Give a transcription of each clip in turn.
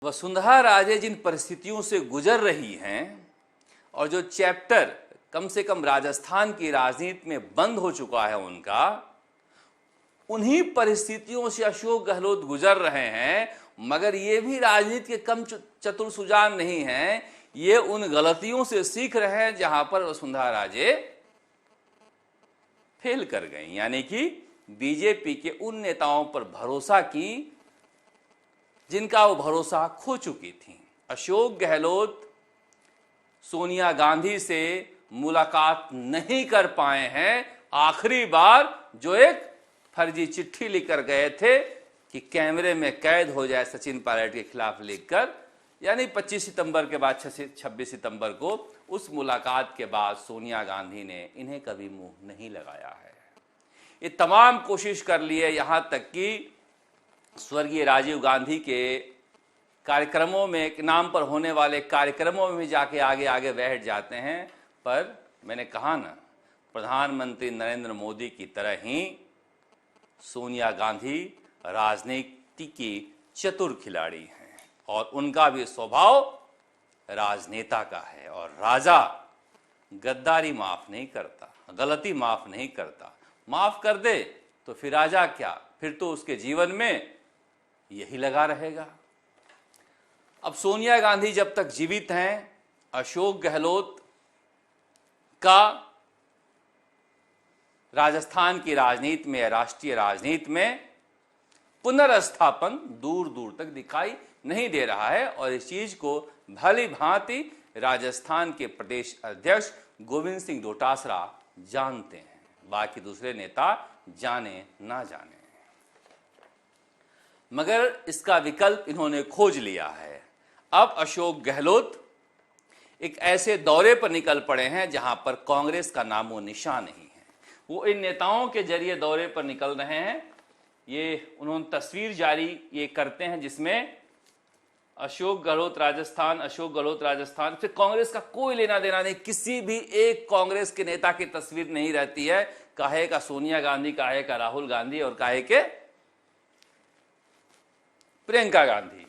वसुंधरा राजे जिन परिस्थितियों से गुजर रही हैं और जो चैप्टर कम से कम राजस्थान की राजनीति में बंद हो चुका है उनका, उन्हीं परिस्थितियों से अशोक गहलोत गुजर रहे हैं। मगर ये भी राजनीति के कम चतुर सुजान नहीं हैं, ये उन गलतियों से सीख रहे हैं जहां पर वसुंधरा राजे फेल कर गई, यानी कि बीजेपी के उन नेताओं पर भरोसा की जिनका वो भरोसा खो चुकी थी। अशोक गहलोत सोनिया गांधी से मुलाकात नहीं कर पाए हैं। आखिरी बार जो एक फर्जी चिट्ठी लिखकर गए थे कि कैमरे में कैद हो जाए सचिन पायलट के खिलाफ लिखकर, यानी 25 सितंबर के बाद 26 सितंबर को, उस मुलाकात के बाद सोनिया गांधी ने इन्हें कभी मुंह नहीं लगाया है। ये तमाम कोशिश कर लिए, यहां तक कि स्वर्गीय राजीव गांधी के कार्यक्रमों में, नाम पर होने वाले कार्यक्रमों में भी जाके आगे आगे बैठ जाते हैं। पर मैंने कहा ना, प्रधानमंत्री नरेंद्र मोदी की तरह ही सोनिया गांधी राजनीति की चतुर खिलाड़ी हैं और उनका भी स्वभाव राजनेता का है। और राजा गद्दारी माफ नहीं करता, गलती माफ नहीं करता। माफ कर दे तो फिर राजा क्या, फिर तो उसके जीवन में यही लगा रहेगा। अब सोनिया गांधी जब तक जीवित हैं, अशोक गहलोत का राजस्थान की राजनीति में, राष्ट्रीय राजनीति में पुनर्स्थापन दूर दूर तक दिखाई नहीं दे रहा है। और इस चीज को भली भांति राजस्थान के प्रदेश अध्यक्ष गोविंद सिंह डोटासरा जानते हैं, बाकी दूसरे नेता जाने ना जाने। मगर इसका विकल्प इन्होंने खोज लिया है। अब अशोक गहलोत एक ऐसे दौरे पर निकल पड़े हैं जहां पर कांग्रेस का नामो निशान नहीं है। वो इन नेताओं के जरिए दौरे पर निकल रहे हैं। ये उन्होंने तस्वीर जारी ये करते हैं जिसमें अशोक गहलोत राजस्थान, अशोक गहलोत राजस्थान। फिर कांग्रेस का कोई लेना देना नहीं, किसी भी एक कांग्रेस के नेता की तस्वीर नहीं रहती है, काहे का सोनिया गांधी, काहे का राहुल गांधी और काहे के प्रियंका गांधी।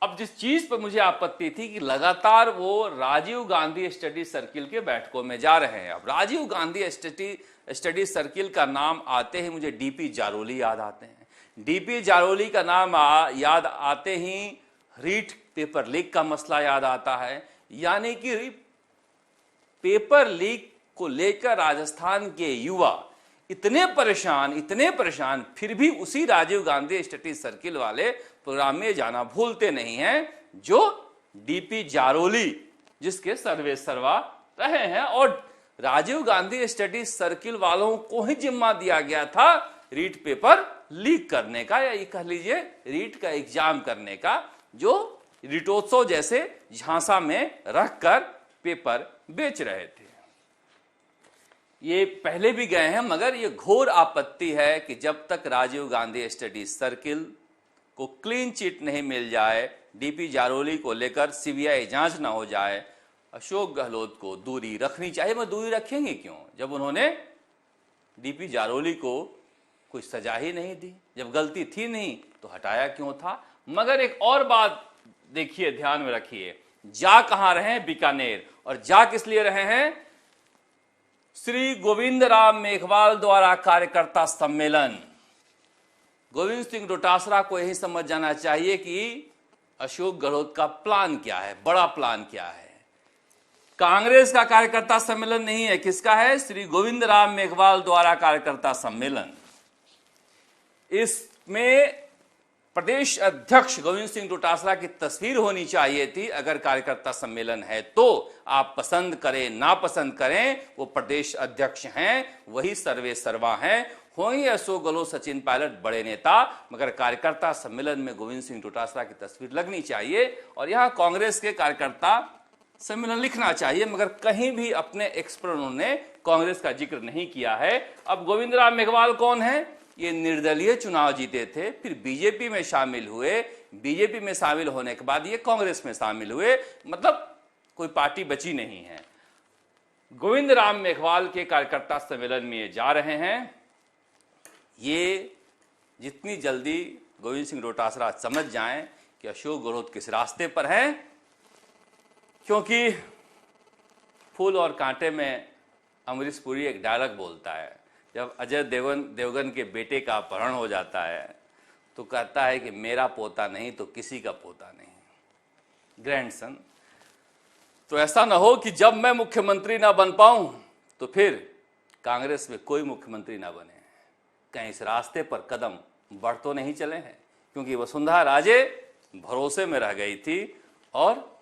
अब जिस चीज पर मुझे आपत्ति थी कि लगातार वो राजीव गांधी स्टडी सर्किल के बैठकों में जा रहे हैं। अब राजीव गांधी स्टडी सर्किल का नाम आते ही मुझे डीपी जारोली याद आते हैं। डीपी जारोली का नाम याद आते ही रीट पेपर लीक का मसला याद आता है। यानी कि पेपर लीक को लेकर राजस्थान के युवा इतने परेशान, फिर भी उसी राजीव गांधी स्टडी सर्किल वाले प्रोग्राम में जाना भूलते नहीं हैं, जो डीपी जारोली जिसके सर्वे सर्वा रहे हैं। और राजीव गांधी स्टडी सर्किल वालों को ही जिम्मा दिया गया था रीट पेपर लीक करने का, या ये कह लीजिए रीट का एग्जाम करने का, जो रीटोत्सव जैसे झांसा में रखकर पेपर बेच रहे थे। ये पहले भी गए हैं, मगर ये घोर आपत्ति है कि जब तक राजीव गांधी स्टडी सर्किल को क्लीन चिट नहीं मिल जाए, डीपी जारोली को लेकर सीबीआई जांच ना हो जाए, अशोक गहलोत को दूरी रखनी चाहिए। मैं दूरी रखेंगे क्यों, जब उन्होंने डीपी जारोली को कोई सजा ही नहीं दी, जब गलती थी नहीं तो हटाया क्यों था। मगर एक और बात देखिए, ध्यान में रखिए, जा कहां रहे हैं, बीकानेर। और जा किस लिए रहे हैं, श्री गोविंद राम मेघवाल द्वारा कार्यकर्ता सम्मेलन। गोविंद सिंह डोटासरा को यही समझ जाना चाहिए कि अशोक गहलोत का प्लान क्या है, बड़ा प्लान क्या है। कांग्रेस का कार्यकर्ता सम्मेलन नहीं है, किसका है, श्री गोविंद राम मेघवाल द्वारा कार्यकर्ता सम्मेलन। इसमें प्रदेश अध्यक्ष गोविंद सिंह डोटासरा की तस्वीर होनी चाहिए थी। अगर कार्यकर्ता सम्मेलन है तो आप पसंद करें ना पसंद करें, वो प्रदेश अध्यक्ष हैं, वही सर्वे सर्वा हैं। होंगे अशोक गहलोत, सचिन पायलट बड़े नेता, मगर कार्यकर्ता सम्मेलन में गोविंद सिंह डोटासरा की तस्वीर लगनी चाहिए। और यहां कांग्रेस के कार्यकर्ता सम्मेलन लिखना चाहिए, मगर कहीं भी अपने एक्सपर्ट उन्होंने कांग्रेस का जिक्र नहीं किया है। अब गोविंद राम मेघवाल कौन है, ये निर्दलीय चुनाव जीते थे, फिर बीजेपी में शामिल हुए, बीजेपी में शामिल होने के बाद ये कांग्रेस में शामिल हुए, मतलब कोई पार्टी बची नहीं है। गोविंद राम मेघवाल के कार्यकर्ता सम्मेलन में ये जा रहे हैं। ये जितनी जल्दी गोविंद सिंह डोटासरा समझ जाएं कि कि अशोक गहलोत किस रास्ते पर हैं, क्योंकि फूल और कांटे में अमरीश पुरी एक डायलॉग बोलता है, जब अजय देवगन के बेटे का अपहरण हो जाता है तो कहता है कि मेरा पोता नहीं तो किसी का पोता नहीं, ग्रैंडसन। तो ऐसा ना हो कि जब मैं मुख्यमंत्री ना बन पाऊं तो फिर कांग्रेस में कोई मुख्यमंत्री ना बने। कहीं इस रास्ते पर कदम बढ़ तो नहीं चले हैं, क्योंकि वसुंधरा राजे भरोसे में रह गई थी और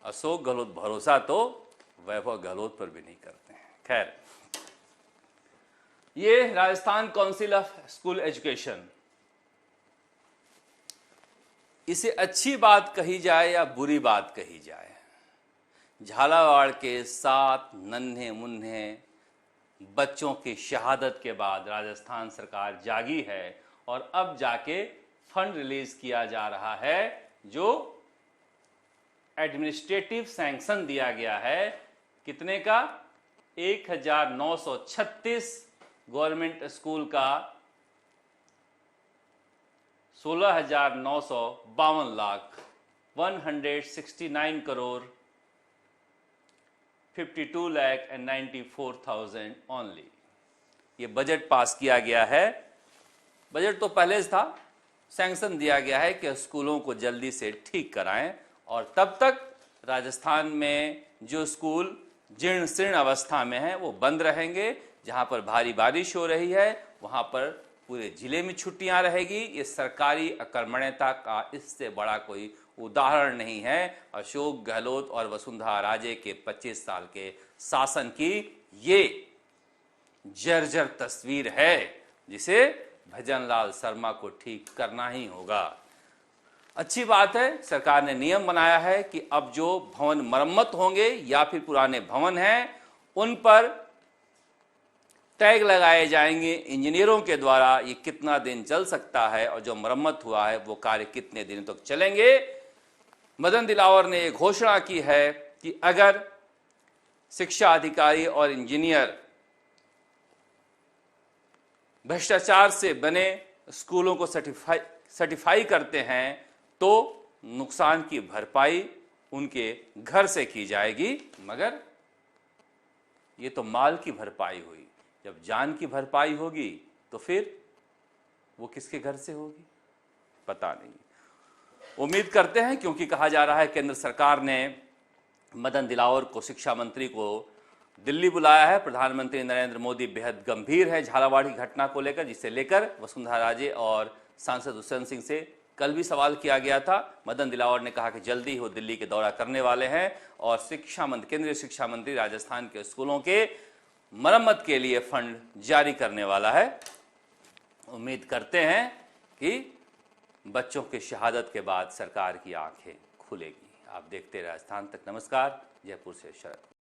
अशोक गहलोत भरोसा तो वैभव गहलोत पर भी नहीं करते हैं। खैर, ये Rajasthan council of school education, इसे अच्छी बात कही जाए या बुरी बात कही जाए, झालावाड़ के 7 नन्हे मुन्ने बच्चों की शहादत के बाद राजस्थान सरकार जागी है और अब जाके फंड रिलीज किया जा रहा है, जो एडमिनिस्ट्रेटिव सैंक्शन दिया गया है। कितने का? 1936 गवर्नमेंट स्कूल का 16,952 लाख 169 करोड़ 52,94,000 ओनली। ये बजट पास किया गया है। बजट तो पहले से था, सैंक्शन दिया गया है कि स्कूलों को जल्दी से ठीक कराएं और तब तक राजस्थान में जो स्कूल जीर्ण शीर्ण अवस्था में हैं वो बंद रहेंगे। जहां पर भारी बारिश हो रही है वहां पर पूरे जिले में छुट्टियां रहेगी। ये सरकारी अकर्मण्यता का इससे बड़ा कोई उदाहरण नहीं है। अशोक गहलोत और वसुंधरा राजे के 25 साल के शासन की ये जर्जर तस्वीर है, जिसे भजनलाल शर्मा को ठीक करना ही होगा। अच्छी बात है, सरकार ने नियम बनाया है कि अब जो भवन मरम्मत होंगे या फिर पुराने भवन हैं उन पर टैग लगाए जाएंगे इंजीनियरों के द्वारा, ये कितना दिन चल सकता है और जो मरम्मत हुआ है वो कार्य कितने दिनों तक चलेंगे। मदन दिलावर ने ये घोषणा की है कि अगर शिक्षा अधिकारी और इंजीनियर भ्रष्टाचार से बने स्कूलों को सर्टिफाई करते हैं तो नुकसान की भरपाई उनके घर से की जाएगी। मगर ये तो माल की भरपाई हुई, जब जान की भरपाई होगी तो फिर वो किसके घर से होगी, पता नहीं। उम्मीद करते हैं, क्योंकि कहा जा रहा है केंद्र सरकार ने मदन दिलावर को, शिक्षा मंत्री को दिल्ली बुलाया है। प्रधानमंत्री नरेंद्र मोदी बेहद गंभीर है झालावाड़ की घटना को लेकर, जिसे लेकर वसुंधरा राजे और सांसद दुष्यंत सिंह से कल भी सवाल किया गया था। मदन दिलावर ने कहा कि जल्दी ही वो दिल्ली के दौरा करने वाले हैं और केंद्रीय शिक्षा मंत्री राजस्थान के स्कूलों के मरम्मत के लिए फंड जारी करने वाला है। उम्मीद करते हैं कि बच्चों की शहादत के बाद सरकार की आंखें खुलेगी। आप देखते रहे राजस्थान तक। नमस्कार। जयपुर से शरद।